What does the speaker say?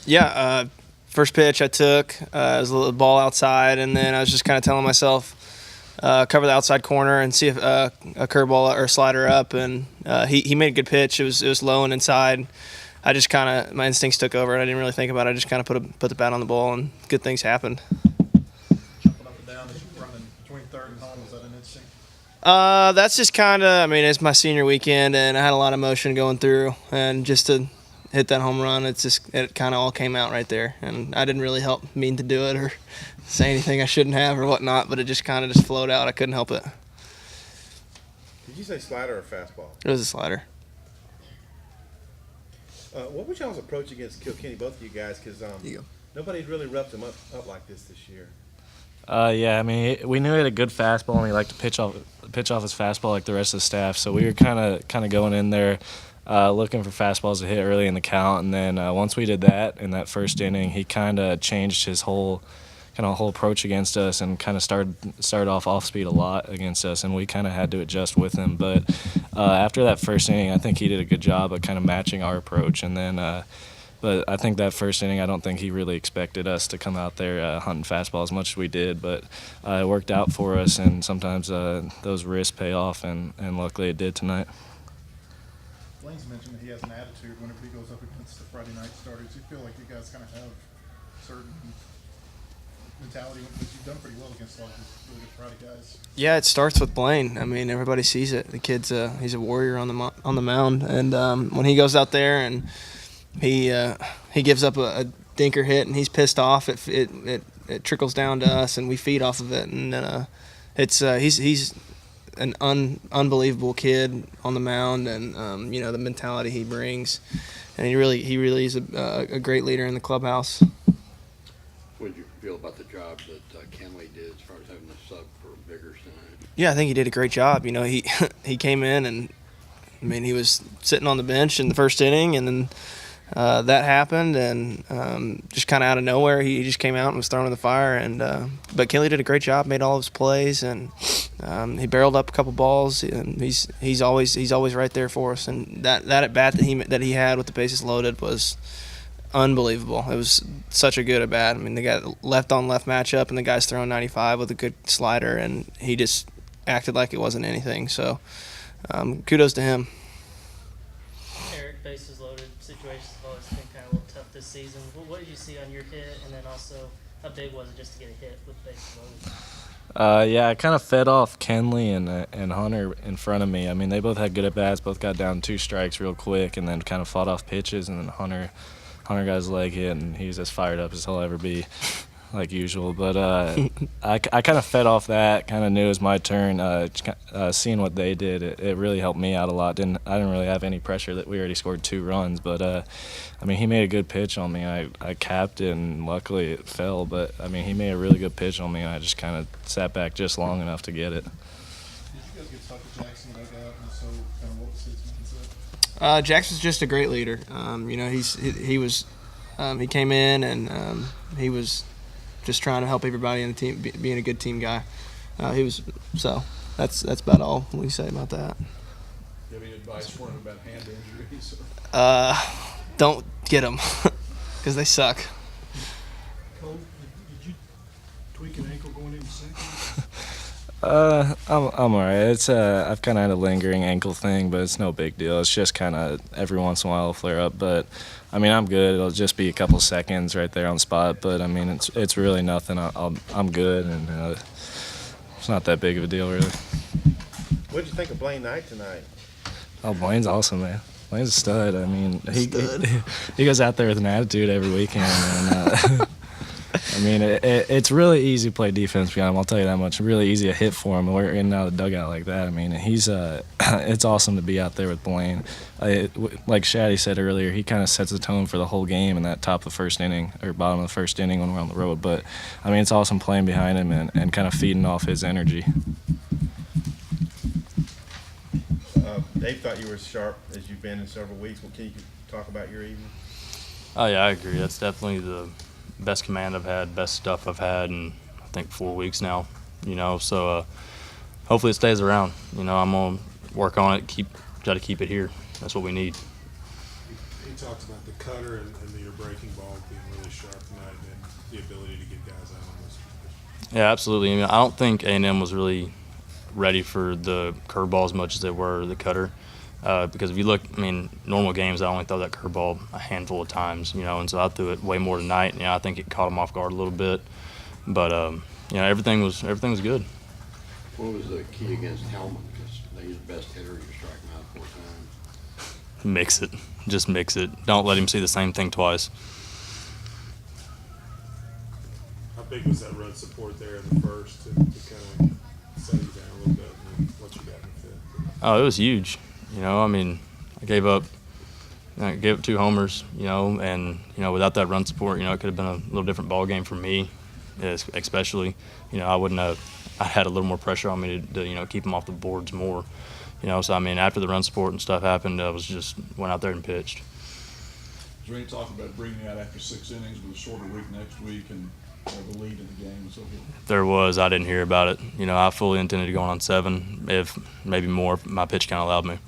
Yeah, first pitch I took, it was a little ball outside, and then I was just kind of telling myself, cover the outside corner and see if a curveball or a slider up, and he made a good pitch. It was low and inside. I just kind of, my instincts took over, and I didn't really think about it. I just kind of put the bat on the ball, and good things happened. Jumping up and down as you're running between third and home, was that an instinct? That's just kind of, I mean, it's my senior weekend, and I had a lot of motion going through, and just to hit that home run, it kind of all came out right there, and I didn't really mean to do it or say anything I shouldn't have or whatnot, but it just kind of just flowed out. I couldn't help it. Did you say slider or fastball? It was a slider. What was y'all's approach against Kilkenny, both of you guys? Because nobody's really roughed him up like this year. Yeah, I mean, we knew he had a good fastball, and he liked to pitch off his fastball like the rest of the staff. So we were kind of going in there looking for fastballs to hit early in the count, and then once we did that in that first inning, he kind of changed his whole approach against us, and kind of started off speed a lot against us, and we kind of had to adjust with him. But after that first inning, I think he did a good job of kind of matching our approach, and then. But I think that first inning, I don't think he really expected us to come out there hunting fastball as much as we did. But it worked out for us, and sometimes those risks pay off, and luckily it did tonight. Blaine's mentioned that he has an attitude whenever he goes up against the Friday night starters. Do you feel like you guys kind of have certain mentality? Because you've done pretty well against a lot of these really good Friday guys. Yeah, it starts with Blaine. I mean, everybody sees it. The kid's he's a warrior on the mound, and when he goes out there and he gives up a dinker hit and he's pissed off, it trickles down to us and we feed off of it, and he's an unbelievable kid on the mound, and the mentality he brings, and he really is a great leader in the clubhouse. What did you feel about the job that Kenley did as far as having a sub for Biggers tonight? Yeah, I think he did a great job. He came in, and I mean, he was sitting on the bench in the first inning, and then that happened, and just kind of out of nowhere, he just came out and was thrown in the fire. And but Kelly did a great job, made all of his plays, and he barreled up a couple balls. And he's always right there for us. And that at bat that he had with the bases loaded was unbelievable. It was such a good at bat. I mean, they got left on left matchup, and the guy's throwing 95 with a good slider, and he just acted like it wasn't anything. So kudos to him. Eric, bases loaded situations have always been kind of a little tough this season. What did you see on your hit, and then also how big was it just to get a hit with bases loaded? Yeah, I kind of fed off Kenley and Hunter in front of me. I mean, they both had good at bats, both got down 2 strikes real quick, and then kind of fought off pitches, and then Hunter got his leg hit, and he was as fired up as he'll ever be, like usual. But I kind of fed off that, kind of knew it was my turn. Seeing what they did, it really helped me out a lot. I didn't really have any pressure that we already scored 2 runs. But, I mean, he made a good pitch on me. I capped it, and luckily it fell. But, I mean, he made a really good pitch on me, and I just kind of sat back just long enough to get it. Did you guys get stuck with Jackson like that? And so, kind of what was his mindset? Jackson's just a great leader. He came in, and he was just trying to help everybody in the team, being a good team guy. That's about all we say about that. Do you have any advice for him about hand injuries? Don't get them because they suck. Cole, did you tweak an ankle going into second? I'm alright. It's I've kind of had a lingering ankle thing, but it's no big deal. It's just kind of every once in a while it'll flare up. But I mean, I'm good. It'll just be a couple seconds right there on the spot. But I mean, it's really nothing. I'm good, and it's not that big of a deal really. What did you think of Blaine Knight tonight? Oh, Blaine's awesome, man. Blaine's a stud. I mean, he goes out there with an attitude every weekend, and I mean, it's really easy to play defense behind him. I'll tell you that much. Really easy to hit for him. We're in and out of the dugout like that. I mean, it's awesome to be out there with Blaine. Like Shaddy said earlier, he kind of sets the tone for the whole game in that top of the first inning or bottom of the first inning when we're on the road. But I mean, it's awesome playing behind him and kind of feeding off his energy. Dave thought you were as sharp as you've been in several weeks. Well, can you talk about your evening? Oh yeah, I agree. That's definitely the best command I've had, best stuff I've had in I think 4 weeks now. So hopefully it stays around. I'm gonna work on it, try to keep it here. That's what we need. He You talked about the cutter and your breaking ball being really sharp tonight and the ability to get guys out on those pitches. Yeah, absolutely. I mean, I don't think A&M was really ready for the curveball as much as they were the cutter. Because if you look, I mean, normal games, I only throw that curveball a handful of times, and so I threw it way more tonight. I think it caught him off guard a little bit. But, everything was good. What was the key against Hellman? Because he's the best hitter. You strike him out 4 times. Mix it. Just mix it. Don't let him see the same thing twice. How big was that run support there in the first to kind of set you down a little bit and then what you got in the fifth? Oh, it was huge. I mean, I gave up 2 homers, and, without that run support, it could have been a little different ball game for me, especially. I wouldn't have – I had a little more pressure on me to keep them off the boards more. So, I mean, after the run support and stuff happened, I was just went out there and pitched. Is there any talk about bringing you out after 6 innings with a shorter week next week and the lead in the game and so forth? There was. I didn't hear about it. I fully intended to go on 7, if maybe more, if my pitch count allowed me.